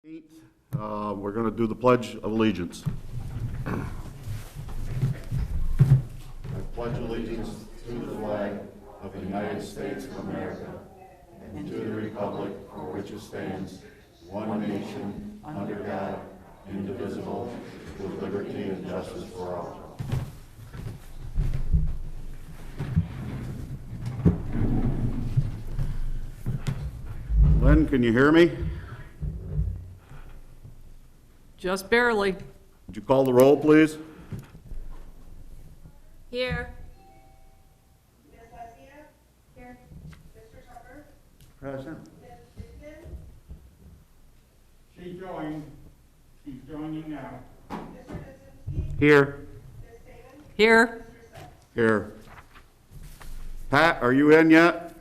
We're going to do the Pledge of Allegiance. I pledge allegiance to the flag of the United States of America and to the republic for which it stands, one nation, under God, indivisible, with liberty and justice for all. Lynn, can you hear me? Just barely. Would you call the roll, please? Here. Ms. Garcia? Here. Mr. Tupper? Present. Ms. Dixon? She joined. She's joining now. Mr. Kaczynski? Here. Ms. Taven? Here. Mr. Sutton? Here. Pat, are you in yet?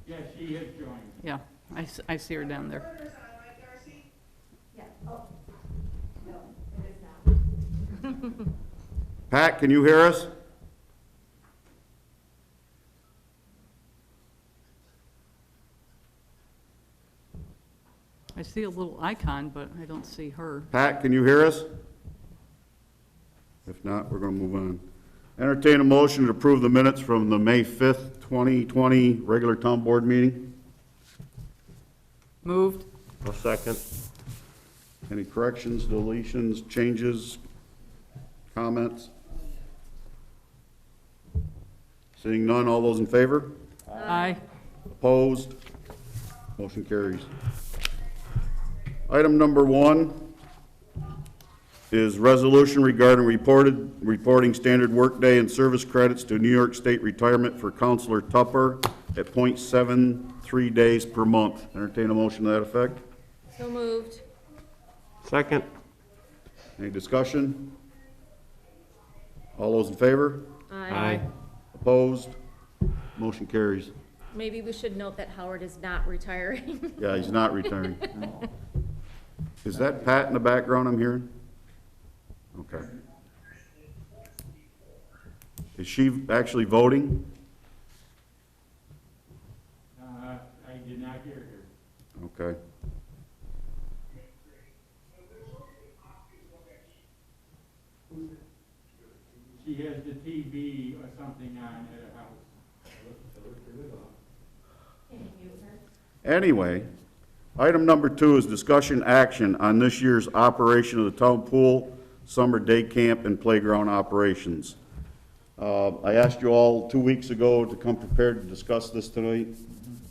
Yes, she has joined. Yeah, I see her down there. Order's on, right, Darcy? Yeah. Oh. No, it is not. Pat, can you hear us? I see a little icon, but I don't see her. Pat, can you hear us? If not, we're going to move on. Entertain a motion to approve the minutes from the May 5th, 2020 regular town board meeting. Moved. I'll second. Any corrections, deletions, changes, comments? Seeing none, all those in favor? Aye. Opposed? Motion carries. Item number 1 is resolution regarding reporting standard workday and service credits to New York State retirement for Counselor Tupper at .73 days per month. Entertain a motion to that effect. So moved. Second. Any discussion? All those in favor? Aye. Opposed? Motion carries. Maybe we should note that Howard is not retiring. Yeah, he's not retiring. Is that Pat in the background I'm hearing? Okay. Is she actually voting? I did not hear her. Okay. She has the TV or something on at her house. Anyway, item number 2 is discussion action on this year's operation of the town pool, summer day camp, and playground operations. I asked you all 2 weeks ago to come prepared to discuss this tonight.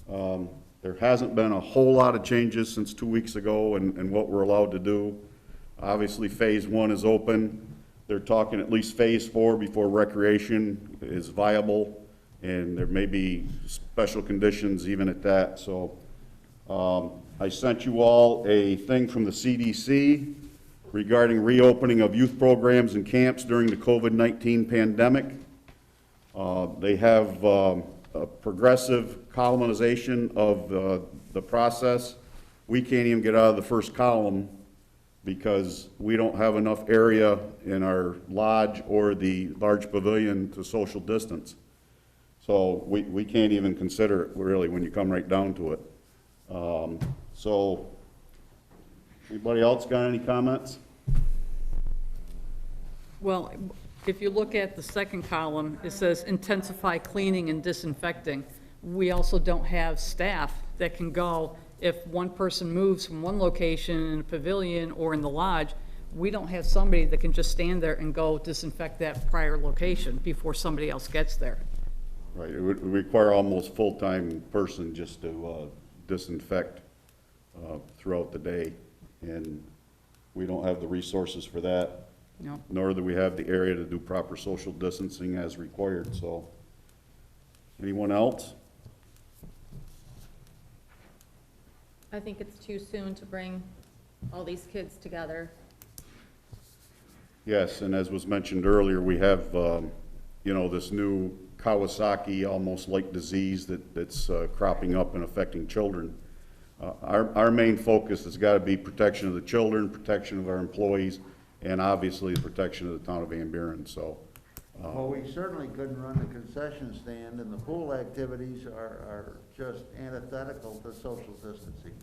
There hasn't been a whole lot of changes since 2 weeks ago and what we're allowed to do. Obviously, phase 1 is open. They're talking at least phase 4 before recreation is viable, and there may be special conditions even at that. So I sent you all a thing from the CDC regarding reopening of youth programs and camps during the COVID-19 pandemic. They have a progressive columnization of the process. We can't even get out of the first column because we don't have enough area in our lodge or the large pavilion to social distance. So we can't even consider it really when you come right down to it. So anybody else got any comments? Well, if you look at the second column, it says intensify cleaning and disinfecting. We also don't have staff that can go. If one person moves from one location in a pavilion or in the lodge, we don't have somebody that can just stand there and go disinfect that prior location before somebody else gets there. Right, it would require almost full-time person just to disinfect throughout the day, and we don't have the resources for that, No. nor do we have the area to do proper social distancing as required. So, anyone else? I think it's too soon to bring all these kids together. Yes, and as was mentioned earlier, we have, this new Kawasaki, almost like disease that's cropping up and affecting children. Our main focus has got to be protection of the children, protection of our employees, and obviously the protection of the town of Van Buren. So Well, we certainly couldn't run the concession stand, and the pool activities are just antithetical to social distancing.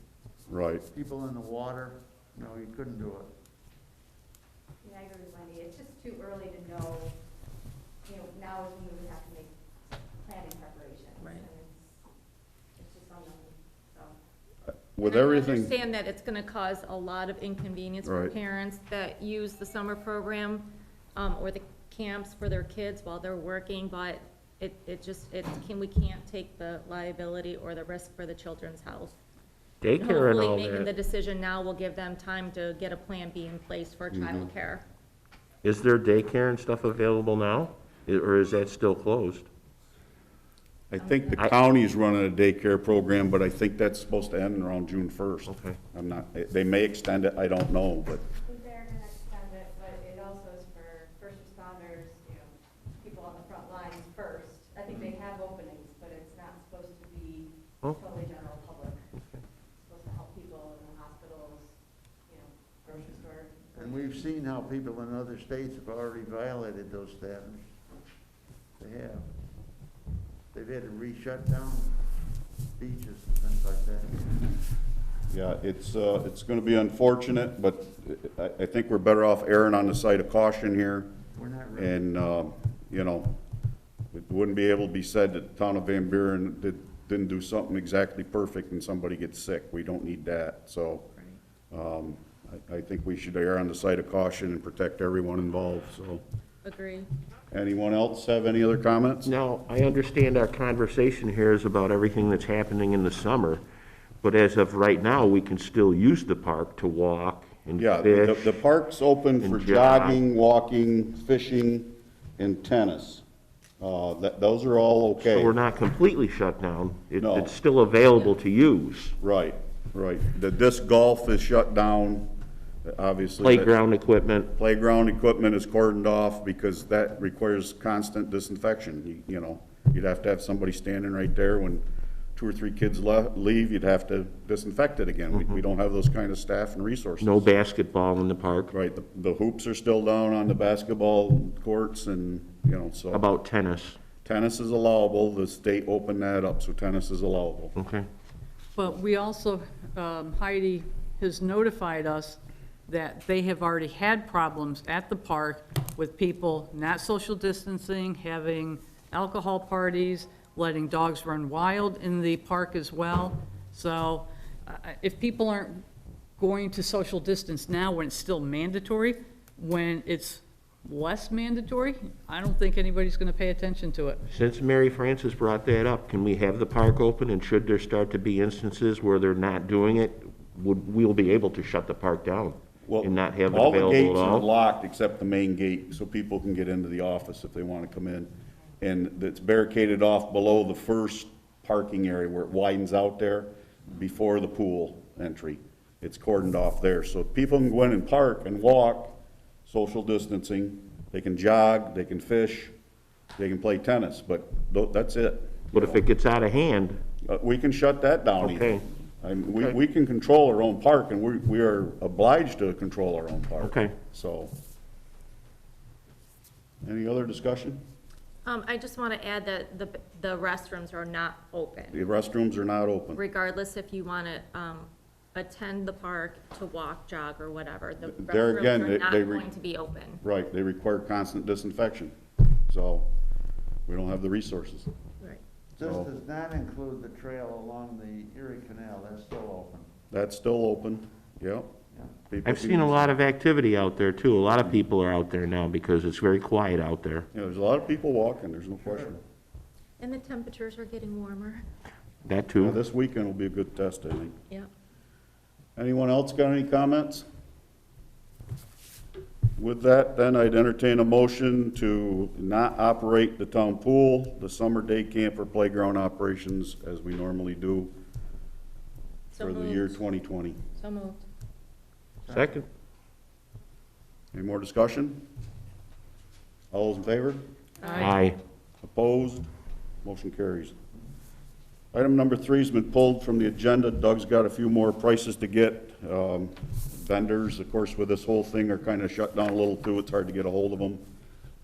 Right. People in the water, you know, you couldn't do it. Yeah, I agree with Wendy. It's just too early to know, you know, now is when we would have to make planning preparations. Right. And it's just unknown, so. With And everything. I understand that it's gonna cause a lot of inconvenience for Right. parents that use the summer program, or the camps for their kids while they're working, but we can't take the liability or the risk for the children's health. Daycare and all Hopefully, making the that. decision now will give them time to get a plan B in place for childcare. Is there daycare and stuff available now? Or is that still closed? I think the county's running a daycare program, but I think that's supposed to end around June 1st. Okay. I'm not, they may extend it, I don't know, but, I think they're gonna extend it, but it also is for first responders, you know, people on the front lines first. I think they have openings, but it's not supposed to be Oh. totally general public. It's supposed to help people in the hospitals, you know, grocery store. And we've seen how people in other states have already violated those standards. They have. They've had to re-shut down beaches and things like that. yeah, it's gonna be unfortunate, but I think we're better off erring on the side of caution here. We're not really. And, you know, it wouldn't be able to be said that the town of Van Buren didn't do something exactly perfect and somebody gets sick. We don't need that, so. I think we should err on the side of caution and protect everyone involved, so. Agree. Anyone else have any other comments? Now, I understand our conversation here is about everything that's happening in the summer, but as of right now, we can still use the park to walk and Yeah, fish. the park's open for and jog. jogging, walking, fishing, and tennis. Those are all okay. So we're not completely shut down. No. It's still available to use. Right, right. The disc golf is shut down, obviously. Playground equipment. Playground equipment is cordoned off because that requires constant disinfection. You know, you'd have to have somebody standing right there when 2 or 3 kids leave, you'd have to disinfect it again. We don't have those kind of staff and resources. No basketball in the park. Right, the hoops are still down on the basketball courts and, you know, so. About tennis. Tennis is allowable, the state opened that up, so tennis is allowable. Okay. But we also, Heidi has notified us that they have already had problems at the park with people not social distancing, having alcohol parties, letting dogs run wild in the park as well. So if people aren't going to social distance now when it's still mandatory, when it's less mandatory, I don't think anybody's going to pay attention to it. Since Mary Frances brought that up, can we have the park open, and should there start to be instances where they're not doing it, we'll be able to shut the park down Well, and not have it all the available gates at are all? locked except the main gate, so people can get into the office if they want to come in. And it's barricaded off below the first parking area where it widens out there before the pool entry. It's cordoned off there, so people can go in and park and walk, social distancing. They can jog, they can fish, they can play tennis, but that's it. But if it gets out of hand, We can shut that down even. Okay. And we, Okay. we can control our own park, and we are obliged to control our own park. Okay. So. Any other discussion? I just want to add that the restrooms are not open, The restrooms are not open. regardless if you want to attend the park to walk, jog, or whatever. The There again, restrooms they- are not they going to be open. Right, they require constant disinfection, so we don't have the resources. Right. This So- does not include the trail along the Erie Canal, that's still open. That's still open, yep. Yeah. People I've can seen a use- lot of activity out there too. A lot of people are out there now because it's very quiet out there. Yeah, there's a lot of people walking, there's no question. And the temperatures are getting warmer. That Yeah, too. this weekend will be a good test, I think. Yeah. Anyone else got any comments? With that, then I'd entertain a motion to not operate the town pool, the summer day camp or playground operations as we normally do So for the year moved. 2020. So moved. Second. Any more discussion? All those in favor? Aye. Opposed? Motion carries. Item number 3 has been pulled from the agenda. Doug's got a few more prices to get. Vendors, of course, with this whole thing are kind of shut down a little too. It's hard to get a hold of them.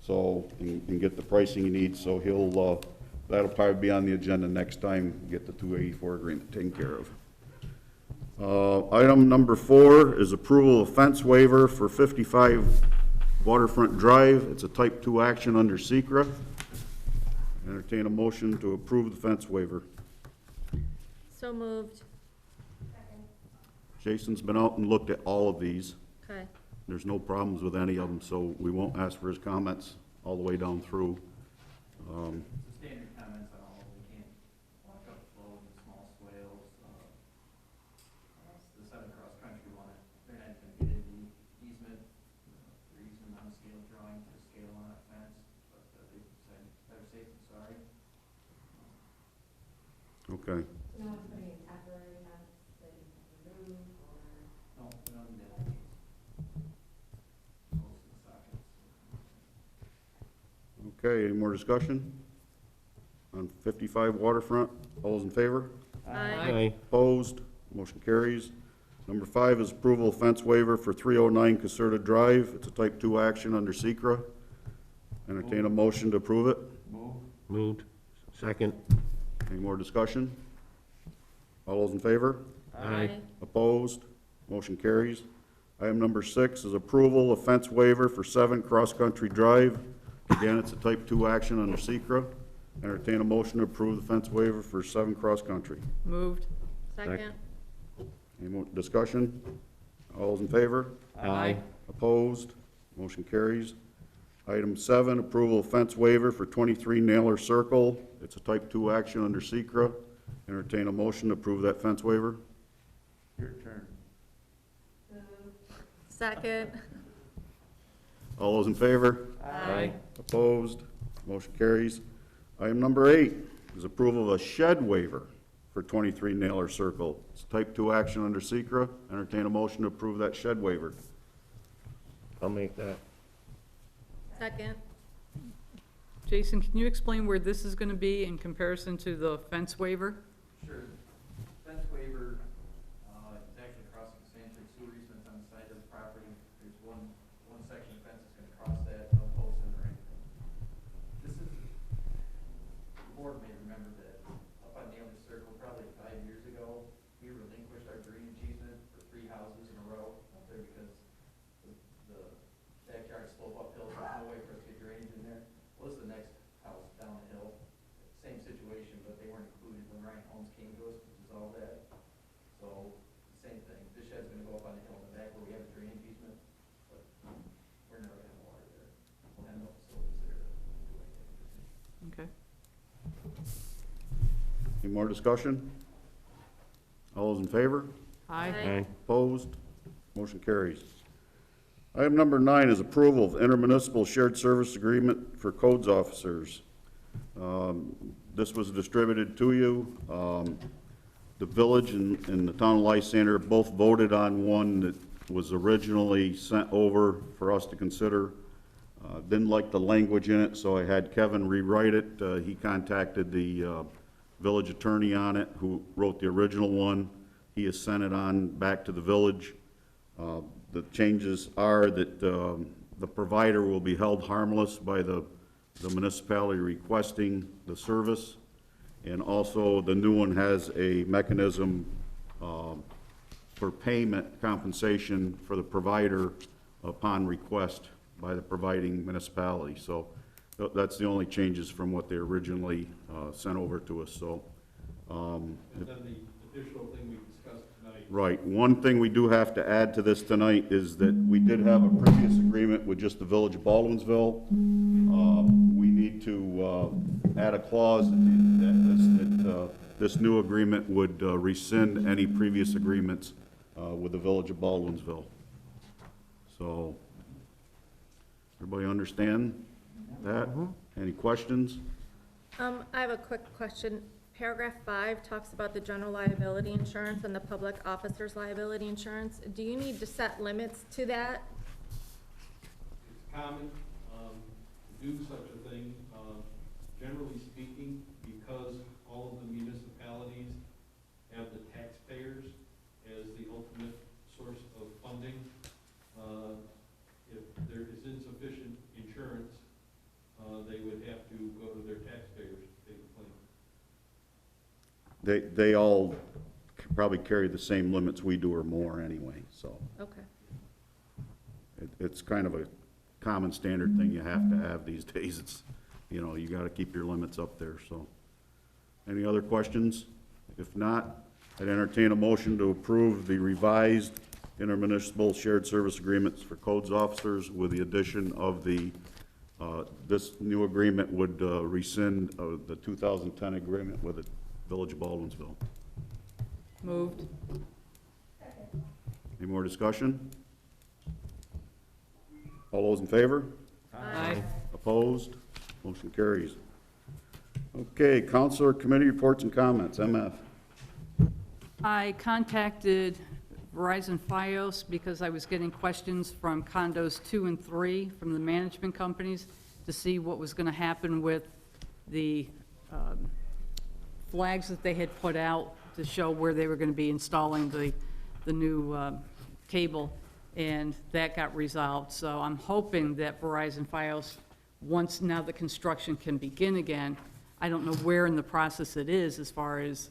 so, and get the pricing he needs, so he'll, that'll probably be on the agenda next time, we get the 284 agreement taken care of. Item number 4 is approval of fence waiver for 55 Waterfront Drive. It's a type 2 action under SECRA. Entertain a motion to approve the fence waiver. So moved. Jason's been out and looked at all of these. Okay. There's no problems with any of them, so we won't ask for his comments all the way down through. It's the standard comments on all, we can't walk up flow in small swales, the Southern Cross Country one, they're not gonna get in the easement, their easement on scale drawing to scale on that fence, but they said better safe than sorry. Okay. So no one's putting in temporary fence that you can remove or? No, we don't need that. Close to the sockets. Okay, any more discussion on 55 Waterfront? All those in favor? Aye. Opposed? Motion carries. Number 5 is approval of fence waiver for 309 Caserta Drive. It's a type 2 action under SECRA. Entertain a motion to approve it. Moved. Second. Any more discussion? All those in favor? Aye. Opposed? Motion carries. Item number 6 is approval of fence waiver for 7 Cross Country Drive. Again, it's a type 2 action under SECRA. Entertain a motion to approve the fence waiver for 7 Cross Country. Moved. Second. Any more discussion? All those in favor? Aye. Opposed? Motion carries. Item 7, approval of fence waiver for 23 Naylor Circle. It's a type 2 action under SECRA. Entertain a motion to approve that fence waiver. Your turn. Second. All those in favor? Aye. Opposed? Motion carries. Item number 8 is approval of a shed waiver for 23 Naylor Circle. It's type 2 action under SECRA. Entertain a motion to approve that shed waiver. I'll make that. Second. Jason, can you explain where this is gonna be in comparison to the fence waiver? Sure. Fence waiver, it's actually crossing sanitary sewer easements on the side of the property. There's one section of fence that's gonna cross that, no posts in or anything. This is, the board may remember that up on Naylor Circle, probably 5 years ago, we relinquished our drainage easement for 3 houses in a row up there because the backyard slope uphill, so there's no way for us to get drainage in there. Well, this is the next house down the hill, same situation, but they weren't included when Ryan Holmes came to us to dissolve that. So, same thing, this shed's gonna go up on the hill in the back where we have a drainage easement, but we're never gonna have water there. We'll have no facilities there to do anything. Okay. Any more discussion? All those in favor? Aye. Opposed? Motion carries. Item number 9 is approval of intermunicipal shared service agreement for codes officers. This was distributed to you. The village and the town of Lysander both voted on one that was originally sent over for us to consider. Didn't like the language in it, so I had Kevin rewrite it. He contacted the village attorney on it, who wrote the original one. He has sent it on back to the village. The changes are that the provider will be held harmless by the municipality requesting the service. And also, the new one has a mechanism for payment compensation for the provider upon request by the providing municipality. So that's the only changes from what they originally sent over to us, so. And then the additional thing we discussed tonight. Right. One thing we do have to add to this tonight is that we did have a previous agreement with just the village of Baldwinsville. We need to add a clause that this new agreement would rescind any previous agreements with the village of Baldwinsville. So, everybody understand that? Any questions? I have a quick question. Paragraph 5 talks about the general liability insurance and the public officer's liability insurance. Do you need to set limits to that? It's common to do such a thing. Generally speaking, because all of the municipalities have the taxpayers as the ultimate source of funding, if there is insufficient insurance, they all probably carry the same limits we do or more anyway, so. Okay. It's kind of a common standard thing you have to have these days. It's, you know, you gotta keep your limits up there, so. Any other questions? If not, I'd entertain a motion to approve the revised intermunicipal shared service agreements for codes officers with the addition of the, this new agreement would rescind the 2010 agreement with the Village of Baldwinsville. Moved. Any more discussion? All those in favor? Aye. Opposed? Motion carries. Okay, Counselor Committee reports and comments, MF. I contacted Verizon Fios because I was getting questions from condos 2 and 3 from the management companies to see what was going to happen with the flags that they had put out to show where they were going to be installing the new cable, and that got resolved. So I'm hoping that Verizon Fios, once now the construction can begin again, I don't know where in the process it is as far as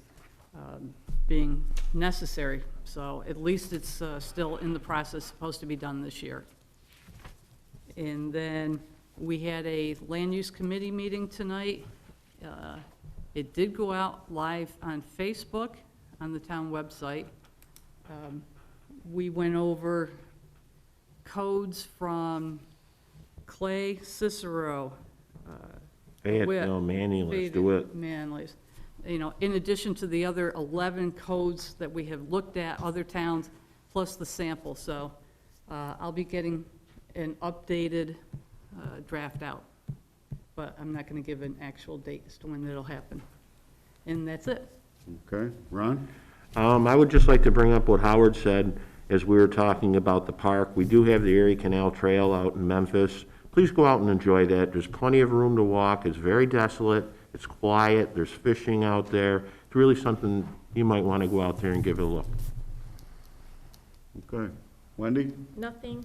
being necessary. So at least it's still in the process, supposed to be done this year. And then we had a land use committee meeting tonight. It did go out live on Facebook, on the town website. We went over codes from Clay, Cicero, Fayetteville, Manly, DeWitt. Manly's. You know, in addition to the other 11 codes that we have looked at, other towns, plus the sample. So I'll be getting an updated draft out, but I'm not going to give an actual date as to when it'll happen. And that's it. Okay, Ron? I would just like to bring up what Howard said as we were talking about the park. We do have the Erie Canal Trail out in Memphis. Please go out and enjoy that. There's plenty of room to walk. It's very desolate. It's quiet. There's fishing out there. It's really something you might want to go out there and give it a look. Okay. Wendy? Nothing?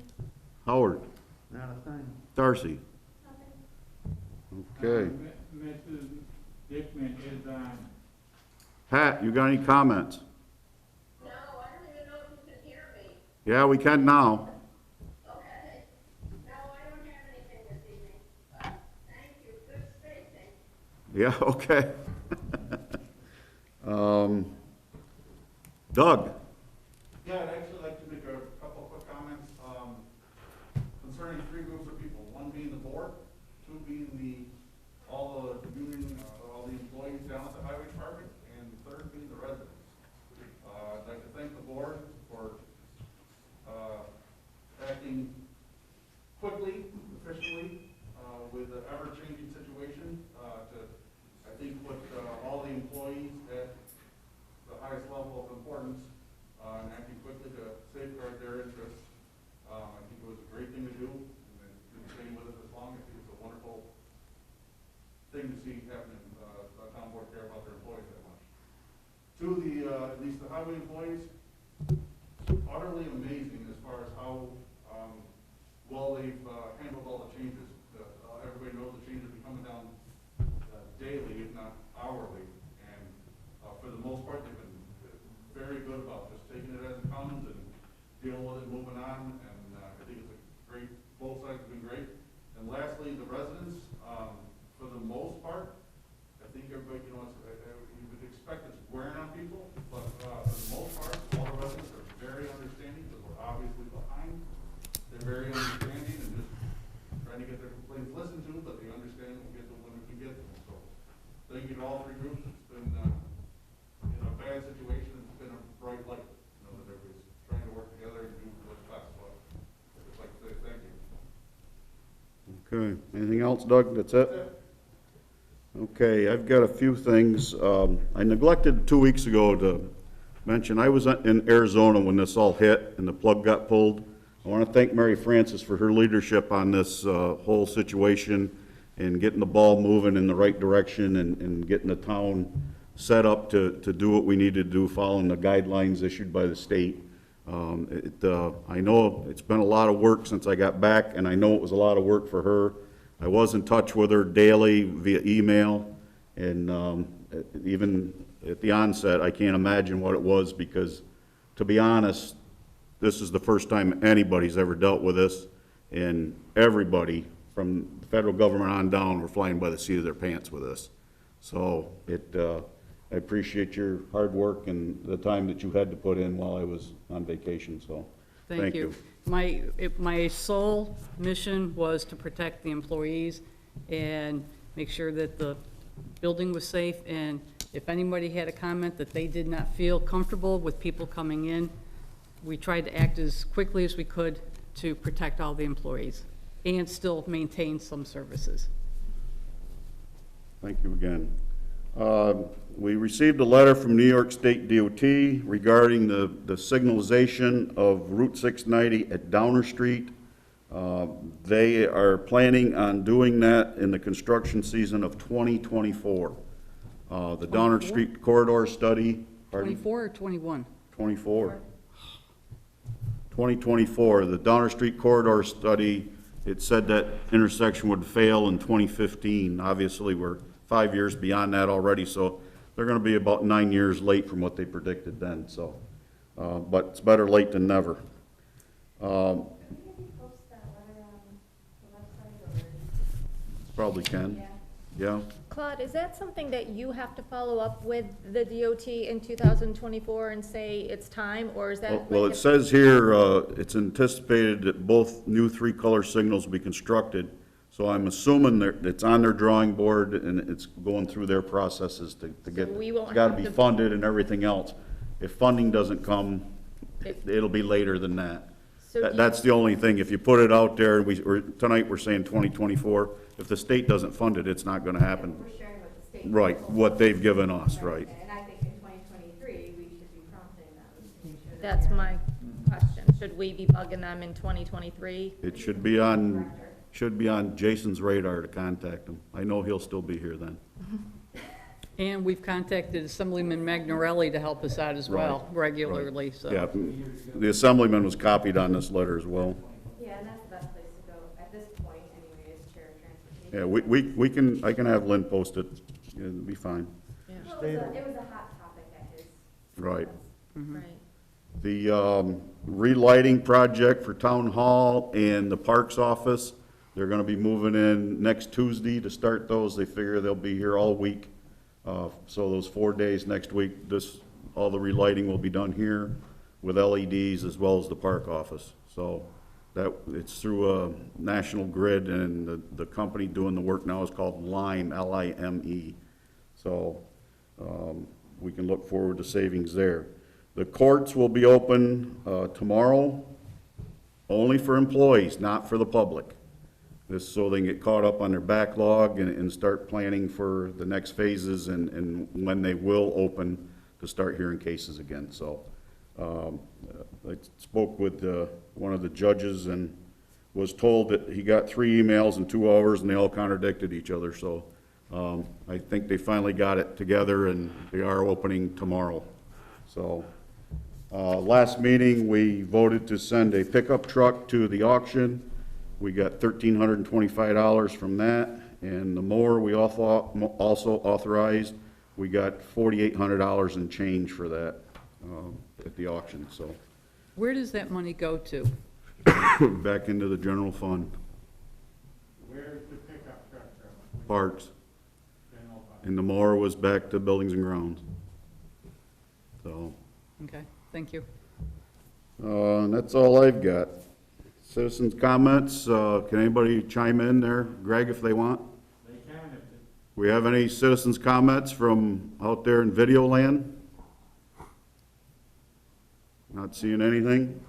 Howard? Not a thing. Darcy? Okay. Mrs. Dickman is on. Pat, you got any comments? No, I don't even know if you can hear me. Yeah, we can now. Okay. No, I don't have anything this evening. Thank you. Good spacing. Yeah, okay. Doug? Yeah, I'd actually like to make a couple quick comments, concerning three groups of people. One being the board, two being all the union, all the employees down at the highway department, and the third being the residents. I'd like to thank the board for, acting quickly, efficiently, with the ever-changing situation, to, I think, put, all the employees at the highest level of importance, and acting quickly to safeguard their interests. I think it was a great thing to do, and been staying with it this long. I think it's a wonderful thing to see happening, the town board care about their employees that much. To the, at least the highway employees, utterly amazing as far as how, well they've, handled all the changes. Everybody knows the changes are coming down, daily, if not hourly, and, for the most part, they've been very good about just taking it as it comes and dealing with it, moving on, and, I think it's a great, both sides have been great. And lastly, the residents, for the most part, I think everybody, you know, you would expect it's wearing on people, but, for the most part, all the residents are very understanding, because we're obviously behind. They're very understanding and just trying to get their complaints listened to, but they understand we'll get them when we can get them. So, thank you to all three groups. It's been, in a bad situation, it's been a bright light, you know, that everybody's trying to work together and do what's best. So, I'd just like to say thank you. Okay, anything else, Doug? That's it? Okay, I've got a few things. I neglected 2 weeks ago to mention, I was in Arizona when this all hit and the plug got pulled. I want to thank Mary Frances for her leadership on this whole situation and getting the ball moving in the right direction and getting the town set up to do what we need to do, following the guidelines issued by the state. I know it's been a lot of work since I got back, and I know it was a lot of work for her. I was in touch with her daily via email, and even at the onset, I can't imagine what it was because, to be honest, this is the first time anybody's ever dealt with this, and everybody from the federal government on down were flying by the seat of their pants with this. So I appreciate your hard work and the time that you had to put in while I was on vacation, so Thank you. My sole mission was to protect the employees and make sure that the building was safe, and if anybody had a comment that they did not feel comfortable with people coming in, we tried to act as quickly as we could to protect all the employees and still maintain some services. Thank you again. We received a letter from New York State DOT regarding the signalization of Route 690 at Downer Street. They are planning on doing that in the construction season of 2024. The Downer 24? Street corridor study. Pardon? 24 or 21? 24. 2024, the Downer Street corridor study, it said that intersection would fail in 2015. Obviously, we're 5 years beyond that already, so they're gonna be about 9 years late from what they predicted then, so. But it's better late than never. Post that letter on the website or? Probably can, yeah. Claude, is that something that you have to follow up with the DOT in 2024 and say it's time, or is that? Well, like it says here, it's anticipated that both new three-color signals will be constructed. So I'm assuming that it's on their drawing board and it's going through their processes to get, So we won't it's gotta have be to- funded and everything else. If funding doesn't come, it'll be later than that. So do you- That's the only thing. If you put it out there, tonight we're saying 2024, if the state doesn't fund it, it's not gonna happen. We're sharing what the state. Right, what they've given us, right. And I think in 2023, we should be prompting them to make sure that. That's they're- my question. Should we be bugging them in 2023? It should be on Jason's radar to contact him. I know he'll still be here then. And we've contacted Assemblyman Magnarelli to help us out as well Right, regularly, so. Yeah, the Assemblyman was copied on this letter as well. Yeah, and that's the best place to go at this point anyway, is chair of transportation. Yeah, we can, I can have Lynn post it, it'll be fine. Well, it was a hot topic at his. Right. Right. The relighting project for Town Hall and the Parks Office, they're gonna be moving in next Tuesday to start those. They figure they'll be here all week. So those 4 days next week, all the relighting will be done here with LEDs as well as the Park Office. So it's through a national grid, and the company doing the work now is called Lime, L-I-M-E. So we can look forward to savings there. The courts will be open tomorrow, only for employees, not for the public. This so they can get caught up on their backlog and start planning for the next phases and when they will open to start hearing cases again. So I spoke with one of the judges and was told that he got 3 emails in 2 hours and they all contradicted each other. So I think they finally got it together and they are opening tomorrow. So last meeting, we voted to send a pickup truck to the auction. We got $1,325 from that, and the mower we also authorized, we got $4,800 in change for that at the auction, so. Where does that money go to? Back into the general fund, Where's the pickup truck from? parks, General fund. and the mower was back to buildings and grounds. So, Okay, thank you. and that's all I've got. Citizens' comments, can anybody chime in there, Greg, if they want? They can if it. We have any citizens' comments from out there in video land? Not seeing anything?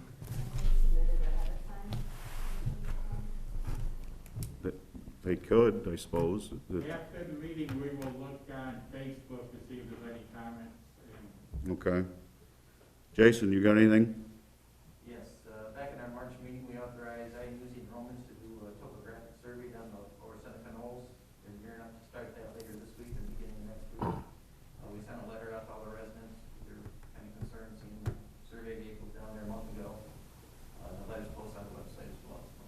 They could, I suppose. After the meeting, we will look on Facebook to see if there's any comments. And Okay. Jason, you got anything? Yes, back in our March meeting, we authorized IU's enrollments to do a topographic survey down the lower Seneca Knolls. And we're going to start that later this week and beginning of next week. We sent a letter out to all the residents. They're kind of concerned seeing the survey vehicles down there a month ago. The letter's posted on the website as well. So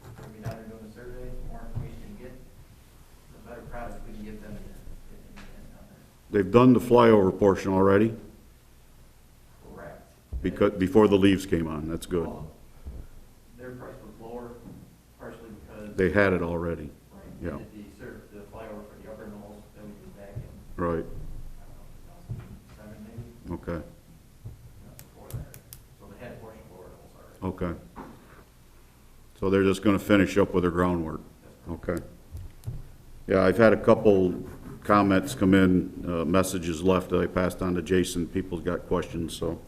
we're going to be down there doing the survey. The more information you get, the better product we can give them down there. They've done the flyover portion already, Correct. before the leaves came on, that's good. Well, their price was lower, partially because. They had it already, Right, yeah. they did the flyover for the upper knolls that we did back in, right, I don't know, 2007 maybe, okay, before that. So they had a portion of lower knolls already. okay. So they're just gonna finish up with their groundwork, okay. Yeah, I've had a couple comments come in, messages left that I passed on to Jason, people's got questions, so.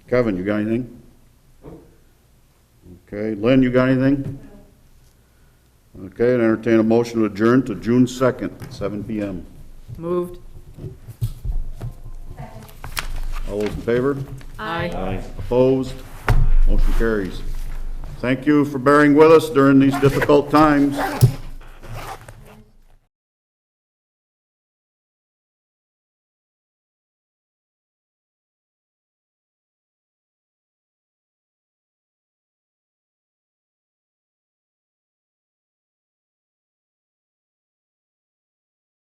Kevin, you got anything? Okay, Lynn, you got anything? Okay, I'd entertain a motion to adjourn to June 2nd, 7 PM. Moved. All those in favor? Aye. Opposed? Motion carries. Thank you for bearing with us during these difficult times.